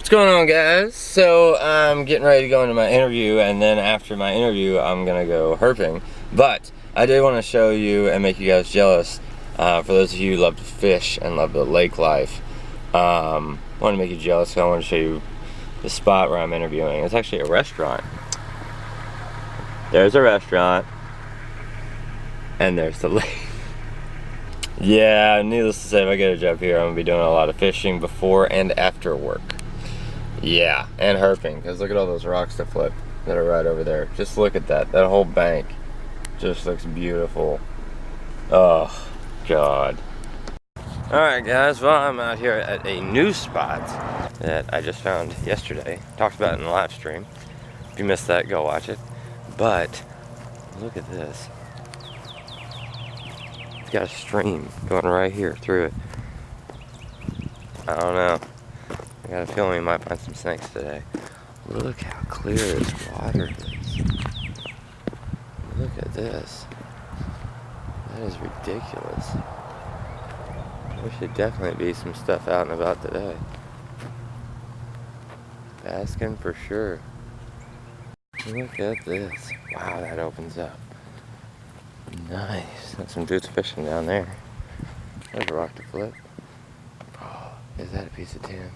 What's going on, guys? So I'm getting ready to go into my interview, and then after my interview I'm gonna go herping. But I did want to show you and make you guys jealous, for those of you who love to fish and love the lake life. I want to make you jealous, so I want to show you the spot where I'm interviewing. It's actually a restaurant. There's a restaurant and there's the lake. Yeah, needless to say, if I get a job here, I'm gonna be doing a lot of fishing before and after work. Yeah, and herping, because look at all those rocks to flip that are right over there. Just look at that. That whole bank just looks beautiful. Oh, God. Alright, guys, well, I'm out here at a new spot that I just found yesterday. Talked about it in the live stream. If you missed that, go watch it. But, look at this. It's got a stream going right here through it. I don't know. I got a feeling we might find some snakes today. Look how clear this water is. Look at this. That is ridiculous. There should definitely be some stuff out and about today. Basking for sure. Look at this. Wow, that opens up. Nice. Got some dudes fishing down there. There's a rock to flip. Oh, is that a piece of tin?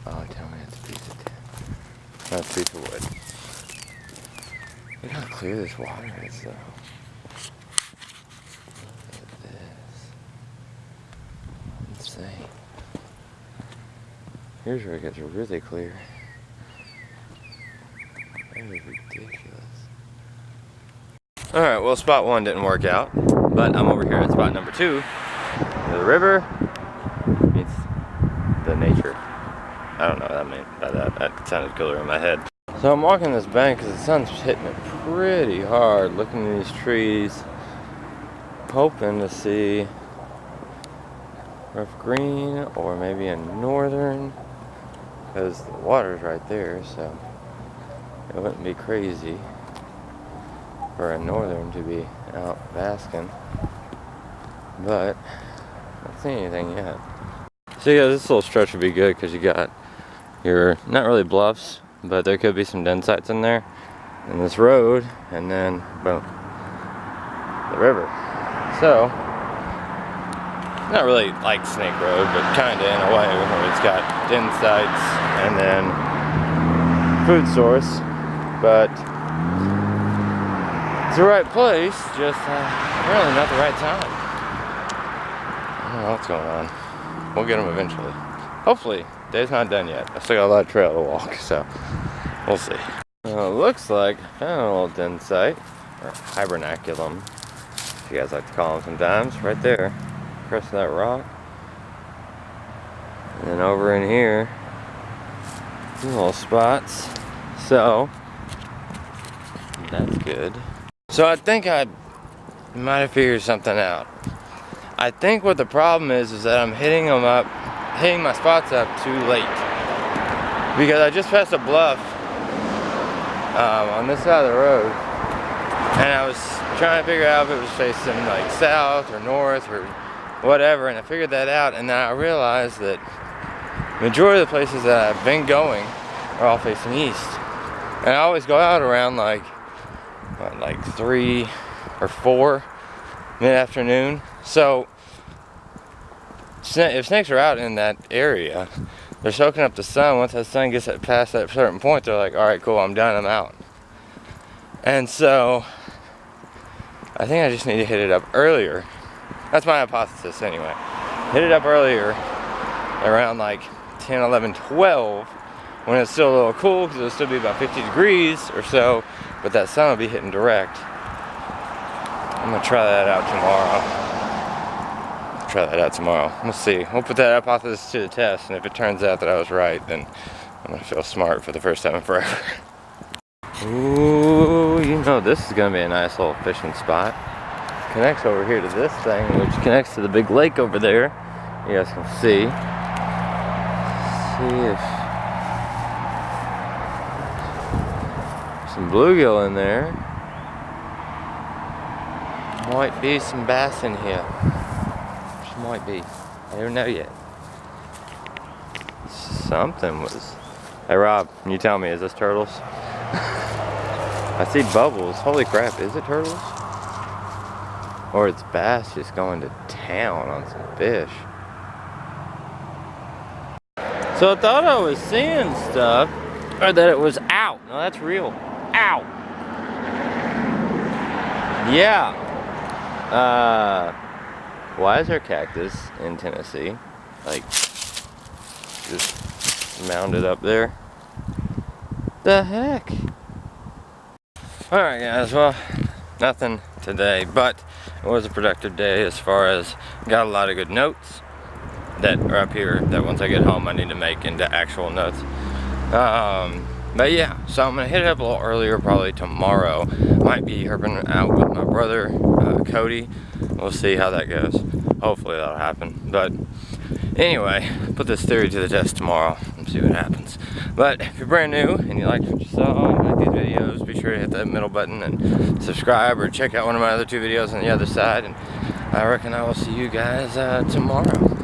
Oh, tell me it's a piece of tin. Not a piece of wood. Look how clear this water is, though. Look at this. Insane. Here's where it gets really clear. That is ridiculous. Alright, well, spot one didn't work out, but I'm over here at spot number 2. The river meets the nature. I don't know what I mean by that. That sounded cooler in my head. So I'm walking this bank because the sun's hitting it pretty hard, looking at these trees, hoping to see rough green or maybe a northern, because the water's right there, so it wouldn't be crazy for a northern to be out basking, but I don't see anything yet. So yeah, this little stretch would be good because you got your, not really bluffs, but there could be some den sites in there, and this road, and then boom, the river. So not really like Snake Road, but kind of in a way, where it's got den sites and then food source, but it's the right place, just really not the right time. I don't know what's going on. We'll get them eventually. Hopefully. Day's not done yet. I still got a lot of trail to walk, so we'll see. Well, it looks like I found a little den site, or hibernaculum, if you guys like to call them sometimes, right there, across that rock. And then over in here, two little spots. So that's good. So I think I might have figured something out. I think what the problem is that I'm hitting my spots up too late. Because I just passed a bluff on this side of the road, and I was trying to figure out if it was facing like south or north or whatever, and I figured that out, and then I realized that the majority of the places that I've been going are all facing east. And I always go out around like 3 or 4 mid-afternoon. So if snakes are out in that area, they're soaking up the sun. Once that sun gets past that certain point, they're like, alright, cool, I'm done, I'm out. And so I think I just need to hit it up earlier. That's my hypothesis anyway. Hit it up earlier, around like 10, 11, 12, when it's still a little cool, because it'll still be about 50 degrees or so, but that sun will be hitting direct. I'm gonna try that out tomorrow. We'll see. We'll put that hypothesis to the test, and if it turns out that I was right, then I'm gonna feel smart for the first time in forever. Ooh, you know this is gonna be a nice little fishing spot. Connects over here to this thing, which connects to the big lake over there. You guys can see. See if some bluegill in there. Might be some bass in here. Might be. I don't know yet. Something was Hey Rob, can you tell me, is this turtles? I see bubbles. Holy crap, is it turtles? Or it's bass just going to town on some fish. So I thought I was seeing stuff, or that it was out. No, that's real. Ow. Yeah. Why is there cactus in Tennessee? Like, just mounded up there. The heck? Alright guys, well, nothing today, but it was a productive day as far as got a lot of good notes that are up here that once I get home I need to make into actual notes. But yeah, so I'm gonna hit it up a little earlier, probably tomorrow. Might be herping out with my brother, Cody. We'll see how that goes. Hopefully that'll happen. But anyway, put this theory to the test tomorrow and see what happens. But if you're brand new and you liked what you saw and you like these videos, be sure to hit that middle button and subscribe, or check out one of my other 2 videos on the other side. And I reckon I will see you guys tomorrow.